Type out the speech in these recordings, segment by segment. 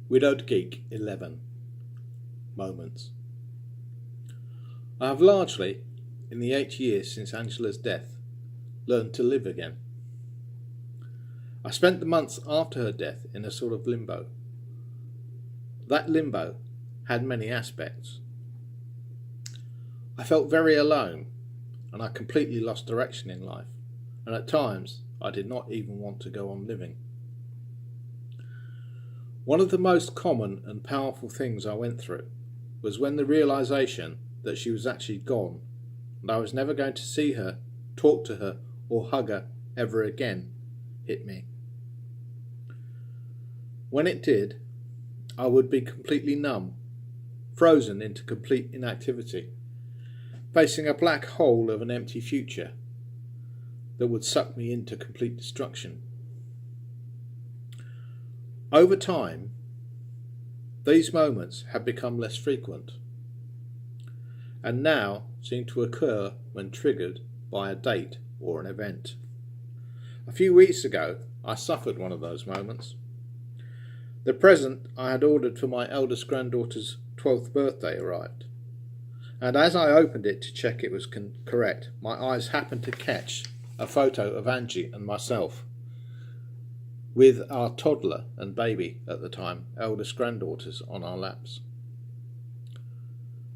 Widowedgeek 11 Moments. I have largely, in the 8 years since Angela's death, learned to live again. I spent the months after her death in a sort of limbo. That limbo had many aspects. I felt very alone, and I completely lost direction in life, and at times I did not even want to go on living. One of the most common and powerful things I went through was when the realization that she was actually gone and I was never going to see her, talk to her, or hug her ever again hit me. When it did, I would be completely numb, frozen into complete inactivity, facing a black hole of an empty future that would suck me into complete destruction. Over time, these moments have become less frequent, and now seem to occur when triggered by a date or an event. A few weeks ago, I suffered one of those moments. The present I had ordered for my eldest granddaughter's 12th birthday arrived, and as I opened it to check it was correct, my eyes happened to catch a photo of Angie and myself, with our toddler and baby at the time, eldest granddaughters, on our laps.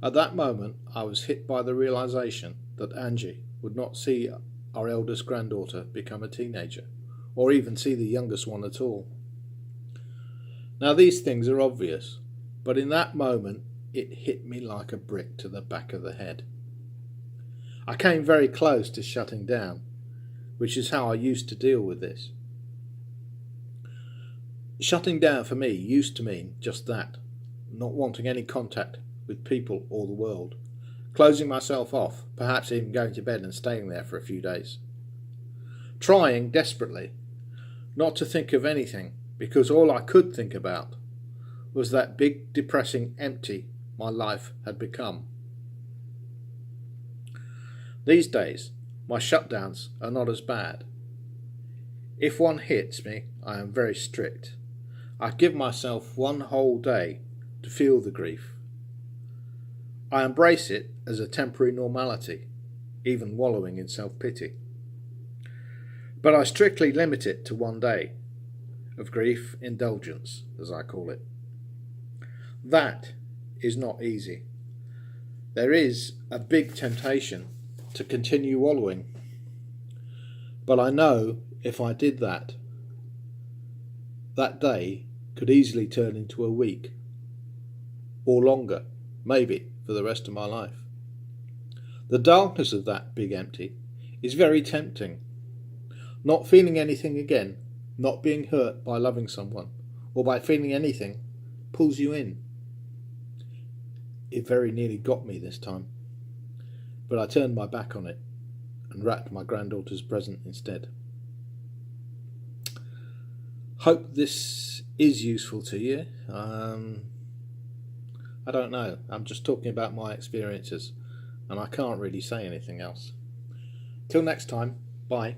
At that moment, I was hit by the realization that Angie would not see our eldest granddaughter become a teenager, or even see the youngest one at all. Now, these things are obvious, but in that moment, it hit me like a brick to the back of the head. I came very close to shutting down, which is how I used to deal with this. Shutting down for me used to mean just that, not wanting any contact with people or the world, closing myself off, perhaps even going to bed and staying there for a few days. Trying desperately not to think of anything, because all I could think about was that big, depressing empty my life had become. These days, my shutdowns are not as bad. If one hits me, I am very strict. I give myself one whole day to feel the grief. I embrace it as a temporary normality, even wallowing in self-pity. But I strictly limit it to one day of grief indulgence, as I call it. That is not easy. There is a big temptation to continue wallowing. But I know if I did that, that day could easily turn into a week, or longer, maybe for the rest of my life. The darkness of that big empty is very tempting. Not feeling anything again, not being hurt by loving someone, or by feeling anything, pulls you in. It very nearly got me this time, but I turned my back on it and wrapped my granddaughter's present instead. Hope this is useful to you. I don't know. I'm just talking about my experiences, and I can't really say anything else. Till next time, bye.